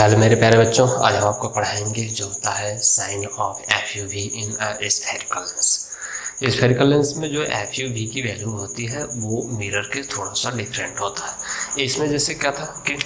Hello मेरे प्यारे बच्चों, आज हम आपको पढ़ाएंगे जो होता है sign of f u v in spherical lens. Spherical lens में जो एफ यू वी की वैल्यू होती है वो मिरर के थोड़ा सा डिफरेंट होता है। इसमें जैसे क्या था कि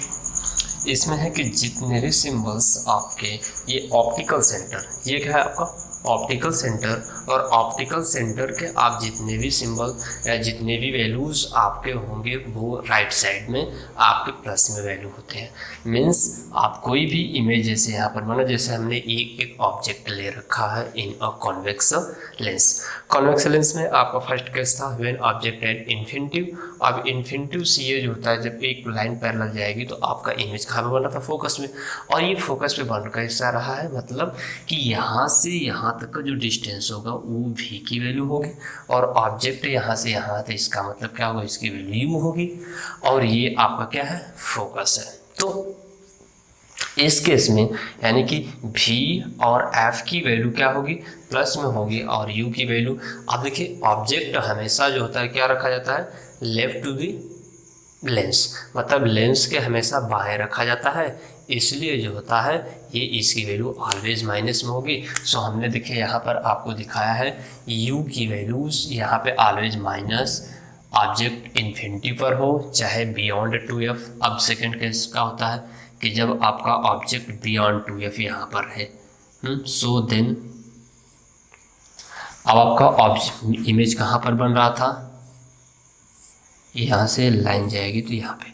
इसमें है कि जितने भी सिंबल्स आपके ये ऑप्टिकल सेंटर, ये क्या है आपका ऑप्टिकल सेंटर, और ऑप्टिकल सेंटर के आप जितने भी सिंबल या जितने भी वैल्यूज़ आपके होंगे वो राइट साइड में आपके प्लस में वैल्यू होते हैं। मीन्स आप कोई भी इमेज जैसे यहाँ पर माना, जैसे हमने एक ऑब्जेक्ट ले रखा है in a convex lens. Convex lens में आपका फर्स्ट केस था व्हेन ऑब्जेक्ट एट इन्फिनिटिव। अब इन्फिनिटिव से ये जो होता है जब एक लाइन पैरेलल जाएगी तो आपका इमेज कहाँ पे बना था, फोकस में, और ये फोकस पे बन कैसा रहा है, मतलब कि यहाँ से यहाँ तक का जो डिस्टेंस होगा वो v की वैल्यू होगी, और ऑब्जेक्ट यहाँ से यहाँ तक, इसका मतलब क्या होगा, इसकी वैल्यू u होगी, और ये आपका क्या है, फोकस है। तो इस केस में यानी कि v और f की वैल्यू क्या होगी, प्लस में होगी, और u की वैल्यू, अब देखिए ऑब्जेक्ट हमेशा जो होता है क्या रखा जाता है, लेफ्ट टू दी लेंस, मतलब लेंस के हमेशा बाएं रखा जाता है, इसलिए जो होता है ये इसकी वैल्यू ऑलवेज माइनस में होगी। सो हमने देखिए यहाँ पर आपको दिखाया है u की वैल्यूज यहाँ पे ऑलवेज माइनस, ऑब्जेक्ट इन्फिनिटी पर हो चाहे बियॉन्ड 2f। अब सेकंड केस का होता है कि जब आपका ऑब्जेक्ट बियॉन्ड 2f यहाँ पर है, सो देन अब आपका ऑब्जेक्ट इमेज कहाँ पर बन रहा था, यहाँ से लाइन जाएगी तो यहाँ पे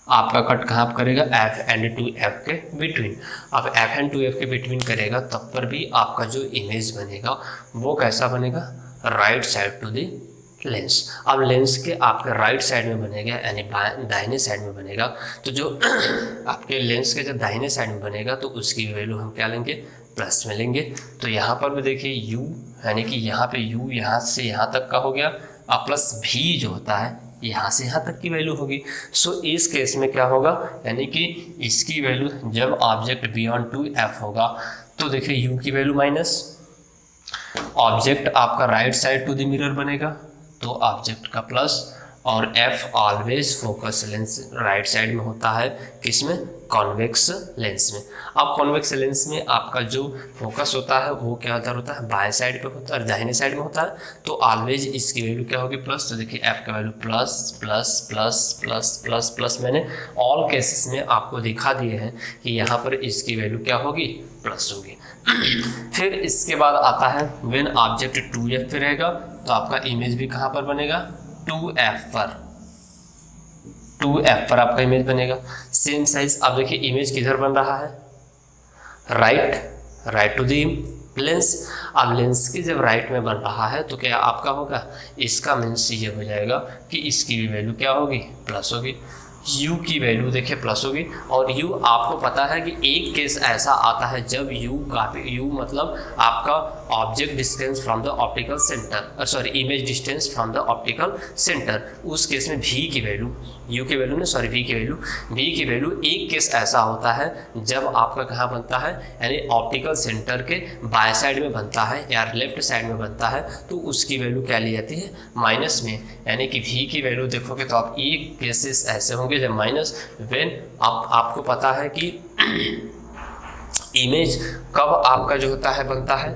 आपका कट कहाँ पर करेगा, f एंड 2f के बिटवीन। अब f एंड 2f के बिटवीन करेगा तब पर भी आपका जो इमेज बनेगा वो कैसा बनेगा, right side to the lens. अब लेंस के आपके राइट साइड में बनेगा यानी दाहिने साइड में बनेगा, तो जो आपके लेंस के जब दाहिने साइड में बनेगा तो उसकी वैल्यू हम क्या लेंगे, प्लस में लेंगे। तो यहाँ पर भी देखिए u यानी कि यहाँ पे u यहाँ से यहाँ तक का हो गया, और प्लस v जो होता है यहाँ से यहाँ तक की वैल्यू होगी। सो इस केस में क्या होगा, यानी कि इसकी वैल्यू जब ऑब्जेक्ट बियॉन्ड 2f होगा तो देखिए u की वैल्यू माइनस, ऑब्जेक्ट आपका right side to the mirror बनेगा तो ऑब्जेक्ट का प्लस, और f always focus lens right side में होता है, किसमें, कॉन्वेक्स लेंस में। अब कॉन्वेक्स लेंस में आपका जो फोकस होता है वो क्या होता है, बाएं साइड पे होता है, दाहिने साइड में होता है, तो ऑलवेज इसकी वैल्यू क्या होगी, प्लस। तो देखिए f का value plus plus plus plus plus plus, मैंने ऑल केसेस में आपको दिखा दिए हैं कि यहाँ पर इसकी वैल्यू क्या होगी, प्लस होगी। फिर इसके बाद आता है व्हेन ऑब्जेक्ट 2f पे रहेगा तो आपका इमेज भी कहाँ पर बनेगा, 2f पर आपका इमेज बनेगा, सेम साइज। अब देखिए इमेज किधर बन रहा है, राइट टू दी लेंस। अब लेंस की जब राइट में बन रहा है तो क्या आपका होगा, इसका मीन्स ये हो जाएगा कि इसकी भी वैल्यू क्या होगी, प्लस होगी। u की वैल्यू देखिए प्लस होगी, और u आपको पता है कि एक केस ऐसा आता है जब u मतलब आपका object distance from the optical centre, sorry image distance from the optical centre, उस केस में v की वैल्यू, u की वैल्यू नहीं सॉरी v की वैल्यू एक केस ऐसा होता है जब आपका कहाँ बनता है, यानी ऑप्टिकल सेंटर के बाएं साइड में बनता है या लेफ्ट साइड में बनता है, तो उसकी वैल्यू क्या ली जाती है, माइनस में। यानी कि v की वैल्यू देखोगे तो आप एक केसेस ऐसे होंगे जब माइनस, व्हेन आपको पता है कि इमेज कब आपका जो होता है बनता है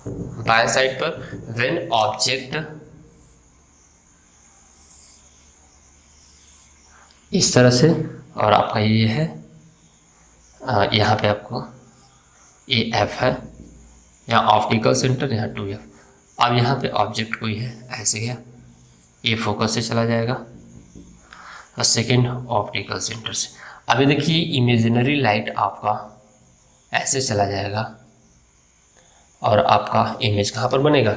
बाएं साइड पर, व्हेन ऑब्जेक्ट इस तरह से, और आपका ये है यहाँ पे आपको ये f है, यहाँ ऑप्टिकल सेंटर, यहाँ 2f। अब यहाँ पे ऑब्जेक्ट कोई है ऐसे गया, ये फोकस से चला जाएगा और सेकेंड ऑप्टिकल सेंटर से। अभी देखिए इमेजिनरी लाइट आपका ऐसे चला जाएगा और आपका इमेज कहाँ पर बनेगा,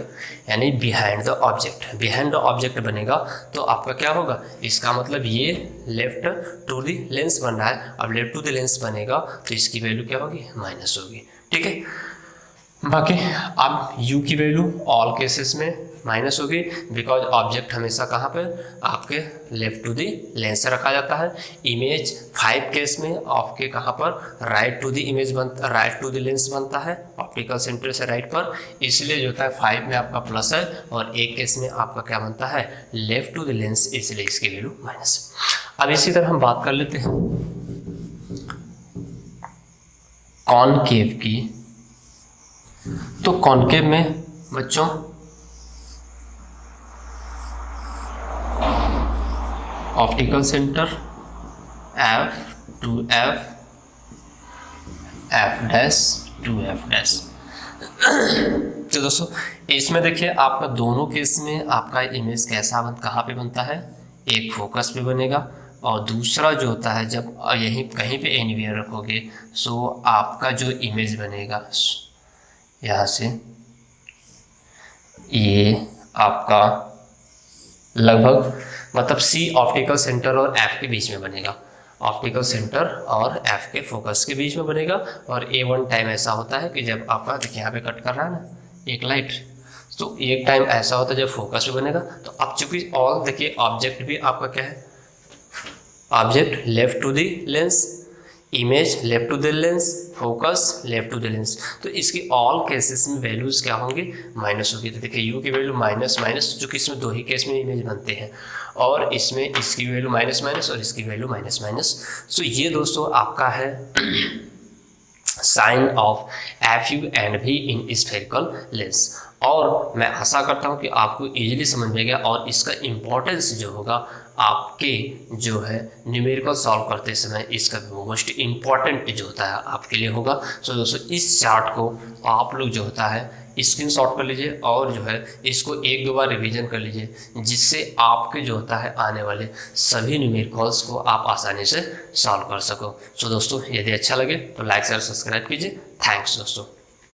यानी बिहाइंड द ऑब्जेक्ट बनेगा। तो आपका क्या होगा, इसका मतलब ये लेफ्ट टू द लेंस बन रहा है। अब लेफ्ट टू द लेंस बनेगा तो इसकी वैल्यू क्या होगी, माइनस होगी, ठीक है। बाकी अब u की वैल्यू ऑल केसेस में माइनस होगी, बिकॉज ऑब्जेक्ट हमेशा कहाँ पर आपके लेफ्ट टू दी लेंस रखा जाता है। इमेज 5 केस में आपके कहाँ पर राइट टू दी लेंस बनता है, ऑप्टिकल सेंटर से राइट पर, इसलिए जो होता है 5 में आपका प्लस है, और एक केस में आपका क्या बनता है, लेफ्ट टू द लेंस, इसलिए इसकी वैल्यू माइनस। अब इसी तरह हम बात कर लेते हैं कॉनकेव की, तो कॉनकेव में बच्चों optical centre F to F, F dash to F dash. तो दोस्तों इसमें देखिए आपका दोनों केस में आपका इमेज कैसा कहाँ पे बनता है, एक फोकस पे बनेगा और दूसरा जो होता है जब यहीं कहीं पे एनीवेयर रखोगे सो आपका जो इमेज बनेगा यहाँ से ये आपका लगभग मतलब C ऑप्टिकल सेंटर और F के बीच में बनेगा, ऑप्टिकल सेंटर और F के फोकस के बीच में बनेगा। और A1 टाइम ऐसा होता है कि जब आपका देखिए यहाँ पे कट कर रहा है ना एक लाइट, तो एक टाइम ऐसा होता है जब फोकस पे बनेगा। तो अब चूंकि ऑल देखिए ऑब्जेक्ट भी आपका क्या है, object left to the lens, image left to the lens, focus left to the lens, तो इसकी ऑल केसेस में वैल्यूज क्या होंगे, माइनस होगी। तो देखिए यू की वैल्यू माइनस माइनस, जो कि इसमें दो ही केस में इमेज बनते हैं, और इसमें इसकी वैल्यू माइनस माइनस और इसकी वैल्यू माइनस माइनस। सो ये दोस्तों आपका है sign of FU and V in spherical lens. और मैं आशा करता हूँ कि आपको इजीली समझ में गया और इसका इम्पोर्टेंस जो होगा आपके जो है न्यूमेरिकल सॉल्व करते समय इसका मोस्ट इम्पॉर्टेंट जो होता है आपके लिए होगा। सो दोस्तों इस चार्ट को आप लोग जो होता है स्क्रीनशॉट कर लीजिए और जो है इसको एक दो बार रिवीजन कर लीजिए, जिससे आपके जो होता है आने वाले सभी न्यूमेरिकल्स को आप आसानी से सॉल्व कर सको। सो दोस्तों यदि अच्छा लगे तो लाइक शेयर सब्सक्राइब कीजिए। थैंक्स दोस्तों।